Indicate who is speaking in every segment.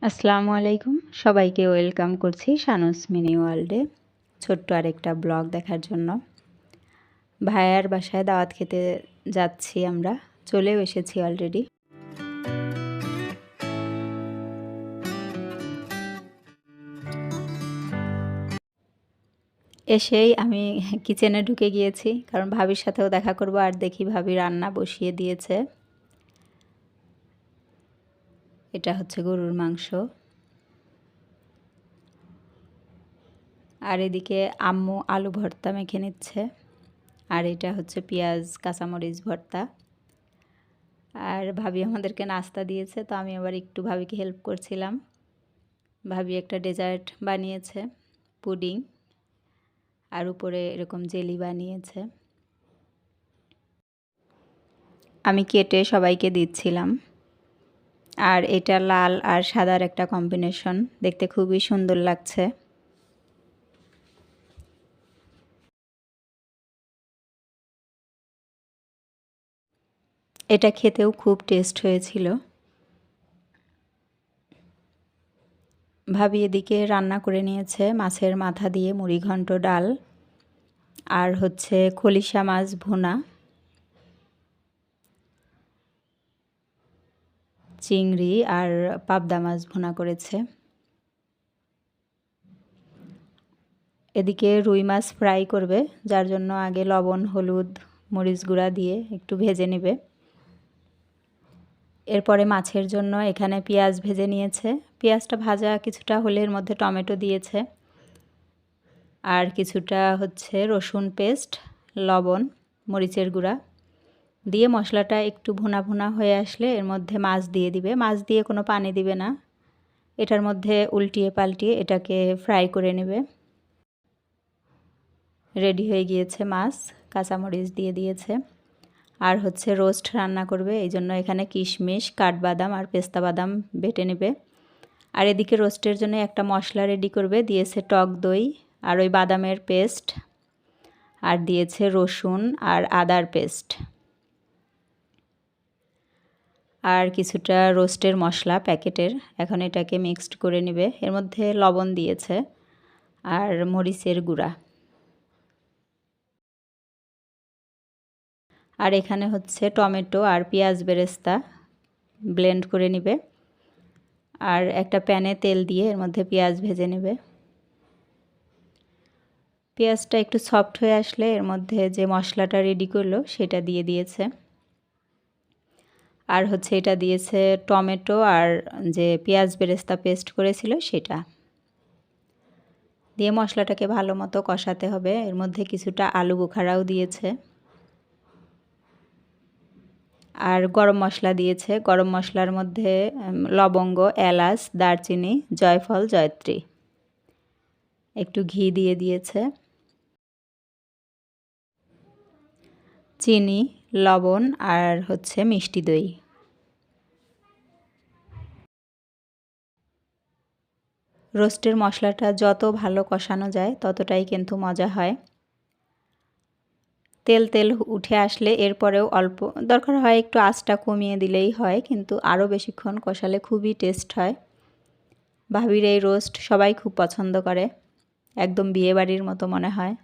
Speaker 1: আসসালামু আলাইকুম, সবাইকে ওয়েলকাম করছি শানুস মিনি ওয়ার্ল্ডে। ছোট্ট আরেকটা ব্লগ দেখার জন্য ভাইয়ার বাসায় দাওয়াত খেতে যাচ্ছি। আমরা চলেও এসেছি অলরেডি। এসেই আমি কিচেনে ঢুকে গিয়েছি, কারণ ভাবির সাথেও দেখা করব। আর দেখি ভাবি রান্না বসিয়ে দিয়েছে। এটা হচ্ছে গরুর মাংস, আর এদিকে আম্মু আলু ভর্তা মেখে নিচ্ছে, আর এটা হচ্ছে পেঁয়াজ কাঁচামরিচ ভর্তা। আর ভাবি আমাদেরকে নাস্তা দিয়েছে, তো আমি আবার একটু ভাবিকে হেল্প করছিলাম। ভাবি একটা ডেজার্ট বানিয়েছে, পুডিং, আর উপরে এরকম জেলি বানিয়েছে। আমি কেটে সবাইকে দিচ্ছিলাম। আর এটা লাল আর সাদার একটা কম্বিনেশন, দেখতে খুবই সুন্দর লাগছে। এটা খেতেও খুব টেস্ট হয়েছিল। ভাবি এদিকে রান্না করে নিয়েছে মাছের মাথা দিয়ে মুড়িঘণ্ট ডাল, আর হচ্ছে খলিশা মাছ ভুনা, চিংড়ি আর পাবদা মাছ ভুনা করেছে। এদিকে রুই মাছ ফ্রাই করবে, যার জন্য আগে লবণ হলুদ মরিচ গুঁড়া দিয়ে একটু ভেজে নেবে। এরপরে মাছের জন্য এখানে পেঁয়াজ ভেজে নিয়েছে। পেঁয়াজটা ভাজা কিছুটা হলে এর মধ্যে টমেটো দিয়েছে, আর কিছুটা হচ্ছে রসুন পেস্ট, লবণ, মরিচের গুঁড়া দিয়ে মশলাটা একটু ভুনা ভুনা হয়ে আসলে এর মধ্যে মাছ দিয়ে দিবে। মাছ দিয়ে কোনো পানি দিবে না, এটার মধ্যে উল্টিয়ে পাল্টিয়ে এটাকে ফ্রাই করে নেবে। রেডি হয়ে গিয়েছে মাছ, কাঁচামরিচ দিয়ে দিয়েছে। আর হচ্ছে রোস্ট রান্না করবে, এই জন্য এখানে কিশমিশ, কাঠবাদাম আর পেস্তা বাদাম বেটে নেবে। আর এদিকে রোস্টের জন্য একটা মশলা রেডি করবে, দিয়েছে টক দই আর ওই বাদামের পেস্ট, আর দিয়েছে রসুন আর আদার পেস্ট, আর কিছুটা রোস্টের মশলা প্যাকেটের। এখন এটাকে মিক্সড করে নেবে। এর মধ্যে লবণ দিয়েছে আর মরিচের গুঁড়া। আর এখানে হচ্ছে টমেটো আর পেঁয়াজ বেরেস্তা ব্লেন্ড করে নেবে। আর একটা প্যানে তেল দিয়ে এর মধ্যে পেঁয়াজ ভেজে নেবে। পেঁয়াজটা একটু সফট হয়ে আসলে এর মধ্যে যে মশলাটা রেডি করলো সেটা দিয়ে দিয়েছে। আর হচ্ছে এটা দিয়েছে টমেটো আর যে পেঁয়াজ বেরেস্তা পেস্ট করেছিল সেটা দিয়ে মশলাটাকে ভালো মতো কষাতে হবে। এর মধ্যে কিছুটা আলু বোখারাও দিয়েছে, আর গরম মশলা দিয়েছে। গরম মশলার মধ্যে লবঙ্গ, এলাচ, দারচিনি, জয়ফল, জয়ত্রী, একটু ঘি দিয়ে দিয়েছে, চিনি, লবণ আর হচ্ছে মিষ্টি দই। রোস্টের মশলাটা যত ভালো কষানো যায় ততটাই কিন্তু মজা হয়। তেল তেল উঠে আসলে এরপরেও অল্প দরকার হয় একটু আঁচটা কমিয়ে দিলেই হয়, কিন্তু আরও বেশিক্ষণ কষালে খুবই টেস্ট হয়। ভাবির এই রোস্ট সবাই খুব পছন্দ করে, একদম বিয়েবাড়ির মতো মনে হয়।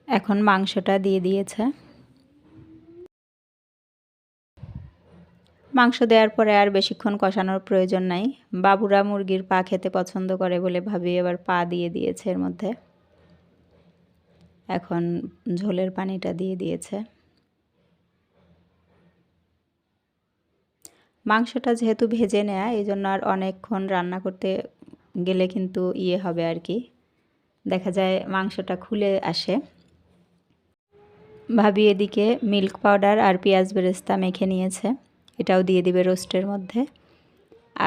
Speaker 1: এখন মাংসটা দিয়ে দিয়েছে। মাংস দেওয়ার পরে আর বেশিক্ষণ কষানোর প্রয়োজন নাই। বাবুরা মুরগির পা খেতে পছন্দ করে বলে ভাবি এবার পা দিয়ে দিয়েছে এর মধ্যে। এখন ঝোলের পানিটা দিয়ে দিয়েছে। মাংসটা যেহেতু ভেজে নেয়া, এই জন্য আর অনেকক্ষণ রান্না করতে গেলে কিন্তু হবে আর কি, দেখা যায় মাংসটা খুলে আসে। ভাবি এদিকে মিল্ক পাউডার আর পেঁয়াজ বেরেস্তা মেখে নিয়েছে, এটাও দিয়ে দিবে রোস্টের মধ্যে।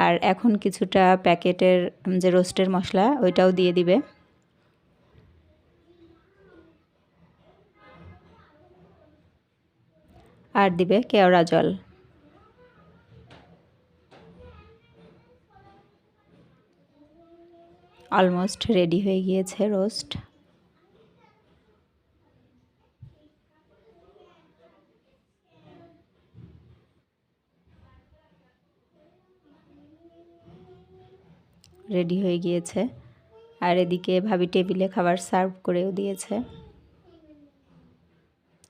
Speaker 1: আর এখন কিছুটা প্যাকেটের যে রোস্টের মশলা ওইটাও দিয়ে দিবে। আর দিবে কেওড়া জল। অলমোস্ট রেডি হয়ে গিয়েছে রোস্ট। রেডি হয়ে গিয়েছে। আর এদিকে ভাবি টেবিলে খাবার সার্ভ করেও দিয়েছে।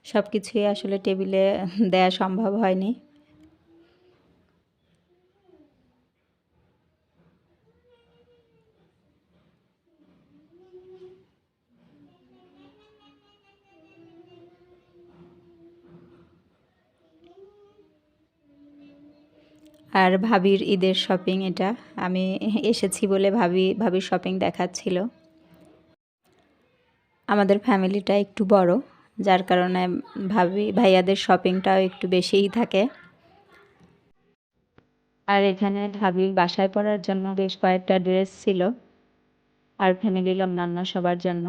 Speaker 1: সব কিছুই আসলে টেবিলে দেয়া সম্ভব হয়নি। আর ভাবির ঈদের শপিং এটা। আমি এসেছি বলে ভাবির শপিং দেখাচ্ছিল। আমাদের ফ্যামিলিটা একটু বড়, যার কারণে ভাইয়াদের শপিংটাও একটু বেশিই থাকে। আর এখানে ভাবির বাসায় পরার জন্য বেশ কয়েকটা ড্রেস ছিল, আর ফ্যামিলির অন্যান্য সবার জন্য।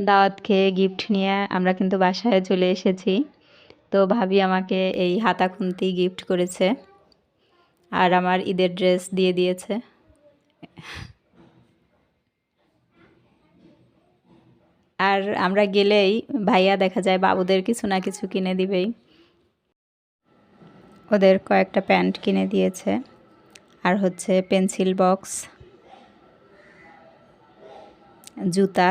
Speaker 1: দাওয়াত খেয়ে গিফট নিয়ে আমরা কিন্তু বাসায় চলে এসেছি। তো ভাবি আমাকে এই হাতা খুন্তি গিফট করেছে, আর আমার ঈদের ড্রেস দিয়ে দিয়েছে। আর আমরা গেলেই ভাইয়া দেখা যায় বাবুদের কিছু না কিছু কিনে দিবেই। ওদের কয়েকটা প্যান্ট কিনে দিয়েছে, আর হচ্ছে পেন্সিল বক্স, জুতা।